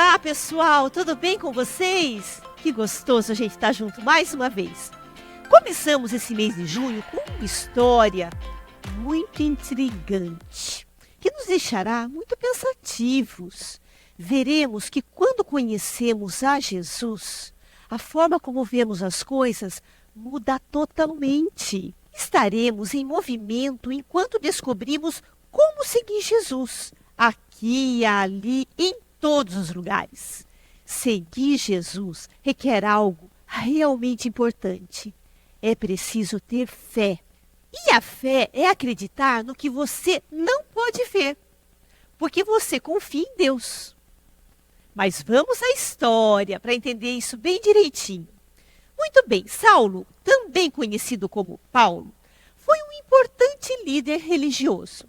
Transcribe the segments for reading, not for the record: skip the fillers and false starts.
Olá, pessoal, tudo bem com vocês? Que gostoso a gente estar junto mais uma vez. Começamos esse mês de junho com uma história muito intrigante, que nos deixará muito pensativos. Veremos que quando conhecemos a Jesus, a forma como vemos as coisas muda totalmente. Estaremos em movimento enquanto descobrimos como seguir Jesus, aqui e ali, em todos os lugares. Seguir Jesus requer algo realmente importante. É preciso ter fé. E a fé é acreditar no que você não pode ver, porque você confia em Deus. Mas vamos à história para entender isso bem direitinho. Muito bem, Saulo, também conhecido como Paulo, foi um importante líder religioso.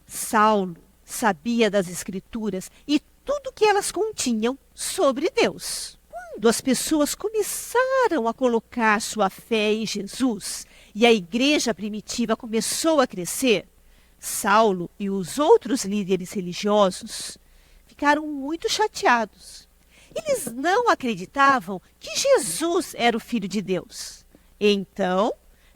Saulo sabia das Escrituras e tudo que elas continham sobre Deus. Quando as pessoas começaram a colocar sua fé em Jesus e a igreja primitiva começou a crescer, Saulo e os outros líderes religiosos ficaram muito chateados. Eles não acreditavam que Jesus era o Filho de Deus. Então,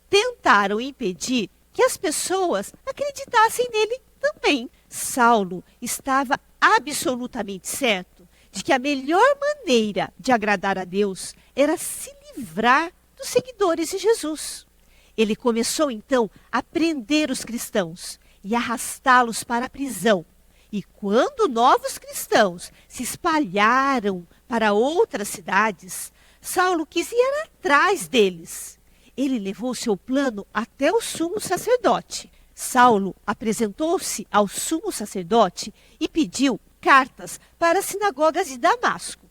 tentaram impedir que as pessoas acreditassem nele também. Saulo estava absolutamente certo de que a melhor maneira de agradar a Deus era se livrar dos seguidores de Jesus. Ele começou então a prender os cristãos e arrastá-los para a prisão. E quando novos cristãos se espalharam para outras cidades, Saulo quis ir atrás deles. Ele levou seu plano até o sumo sacerdote. Saulo apresentou-se ao sumo sacerdote e pediu cartas para as sinagogas de Damasco.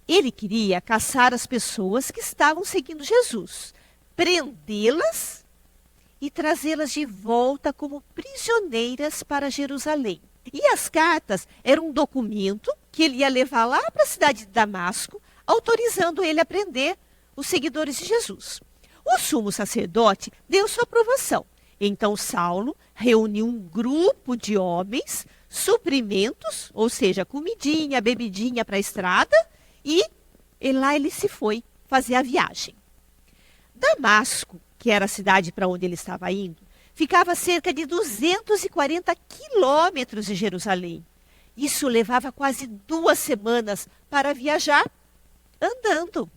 Ele queria caçar as pessoas que estavam seguindo Jesus, prendê-las e trazê-las de volta como prisioneiras para Jerusalém. E as cartas eram um documento que ele ia levar lá para a cidade de Damasco, autorizando ele a prender os seguidores de Jesus. O sumo sacerdote deu sua aprovação. Então Saulo reuniu um grupo de homens, suprimentos, ou seja, comidinha, bebidinha para a estrada, e lá ele se foi fazer a viagem. Damasco, que era a cidade para onde ele estava indo, ficava a cerca de 240 quilômetros de Jerusalém. Isso levava quase 2 semanas para viajar andando.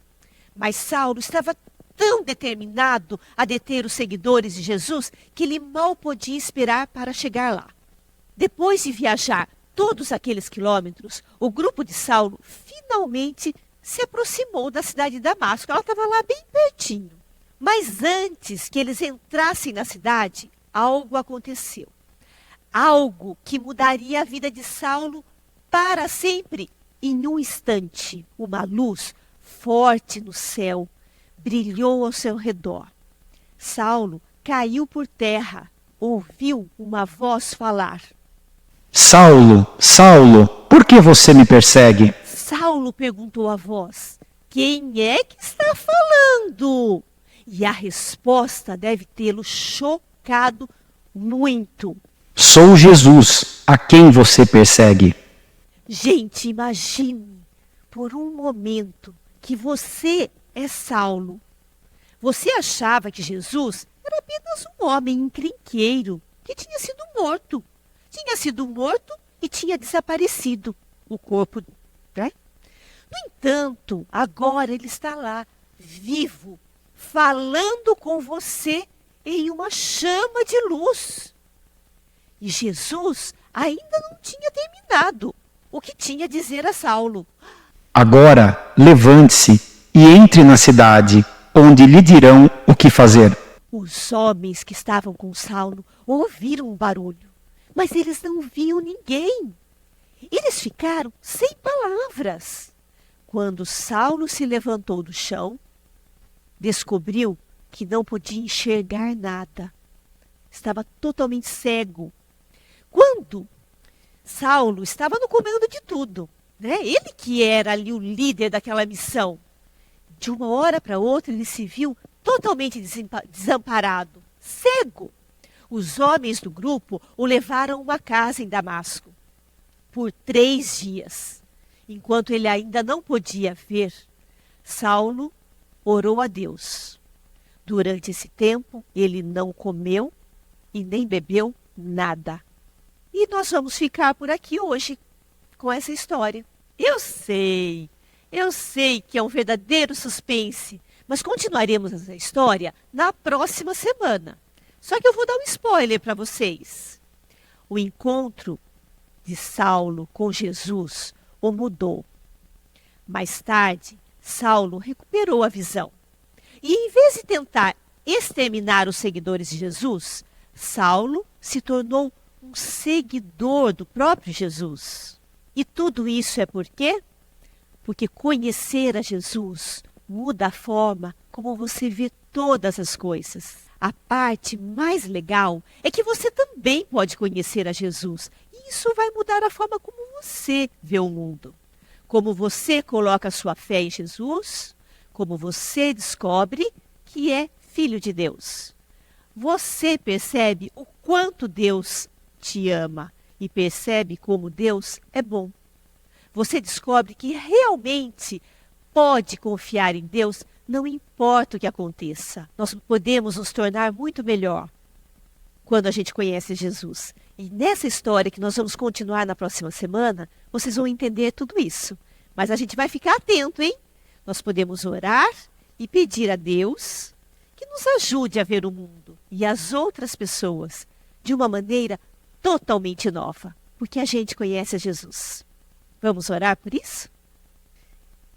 Mas Saulo estava tão determinado a deter os seguidores de Jesus que ele mal podia esperar para chegar lá. Depois de viajar todos aqueles quilômetros, o grupo de Saulo finalmente se aproximou da cidade de Damasco. Ela estava lá bem pertinho. Mas antes que eles entrassem na cidade, algo aconteceu. Algo que mudaria a vida de Saulo para sempre. Em um instante, uma luz forte no céu brilhou ao seu redor. Saulo caiu por terra, ouviu uma voz falar. Saulo, Saulo, por que você me persegue? Saulo perguntou à voz, quem é que está falando? E a resposta deve tê-lo chocado muito. Sou Jesus, a quem você persegue. Gente, imagine por um momento que você é Saulo. Você achava que Jesus era apenas um homem encrenqueiro que tinha sido morto. Tinha sido morto e tinha desaparecido o corpo, né? No entanto, agora ele está lá, vivo, falando com você em uma chama de luz. E Jesus ainda não tinha terminado o que tinha a dizer a Saulo. Agora, levante-se e entre na cidade, onde lhe dirão o que fazer. Os homens que estavam com Saulo ouviram um barulho, mas eles não viam ninguém. Eles ficaram sem palavras. Quando Saulo se levantou do chão, descobriu que não podia enxergar nada. Estava totalmente cego. Quando Saulo estava no comando de tudo, né? Ele que era ali o líder daquela missão. De uma hora para outra, ele se viu totalmente desamparado, cego. Os homens do grupo o levaram a uma casa em Damasco por 3 dias. Enquanto ele ainda não podia ver, Saulo orou a Deus. Durante esse tempo, ele não comeu e nem bebeu nada. E nós vamos ficar por aqui hoje com essa história. Eu sei que é um verdadeiro suspense, mas continuaremos essa história na próxima semana. Só que eu vou dar um spoiler para vocês. O encontro de Saulo com Jesus o mudou. Mais tarde, Saulo recuperou a visão. E em vez de tentar exterminar os seguidores de Jesus, Saulo se tornou um seguidor do próprio Jesus. E tudo isso é por quê? Porque conhecer a Jesus muda a forma como você vê todas as coisas. A parte mais legal é que você também pode conhecer a Jesus. E isso vai mudar a forma como você vê o mundo. Como você coloca sua fé em Jesus, como você descobre que é filho de Deus. Você percebe o quanto Deus te ama e percebe como Deus é bom. Você descobre que realmente pode confiar em Deus, não importa o que aconteça. Nós podemos nos tornar muito melhor quando a gente conhece Jesus. E nessa história que nós vamos continuar na próxima semana, vocês vão entender tudo isso. Mas a gente vai ficar atento, hein? Nós podemos orar e pedir a Deus que nos ajude a ver o mundo e as outras pessoas de uma maneira totalmente nova, porque a gente conhece a Jesus. Vamos orar por isso?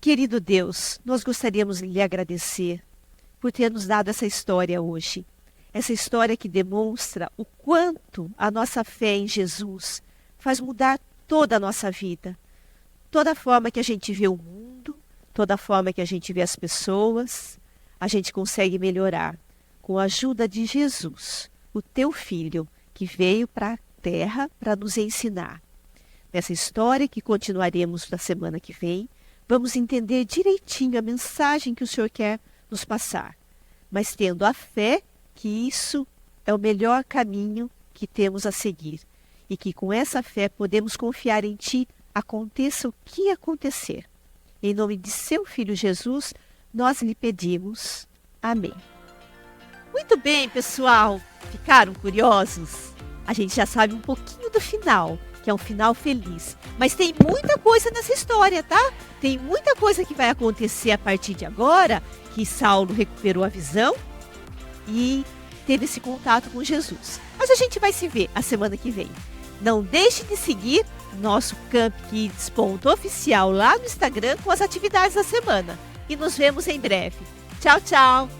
Querido Deus, nós gostaríamos de lhe agradecer por ter nos dado essa história hoje. Essa história que demonstra o quanto a nossa fé em Jesus faz mudar toda a nossa vida. Toda a forma que a gente vê o mundo, toda a forma que a gente vê as pessoas, a gente consegue melhorar com a ajuda de Jesus, o teu Filho, que veio para a terra para nos ensinar. Nessa história que continuaremos na semana que vem, vamos entender direitinho a mensagem que o Senhor quer nos passar, mas tendo a fé que isso é o melhor caminho que temos a seguir e que com essa fé podemos confiar em Ti, aconteça o que acontecer. Em nome de seu Filho Jesus, nós lhe pedimos. Amém. Muito bem, pessoal. Ficaram curiosos? A gente já sabe um pouquinho do final, que é um final feliz. Mas tem muita coisa nessa história, tá? Tem muita coisa que vai acontecer a partir de agora, que Saulo recuperou a visão e teve esse contato com Jesus. Mas a gente vai se ver a semana que vem. Não deixe de seguir nosso campkids.oficial lá no Instagram com as atividades da semana. E nos vemos em breve. Tchau, tchau!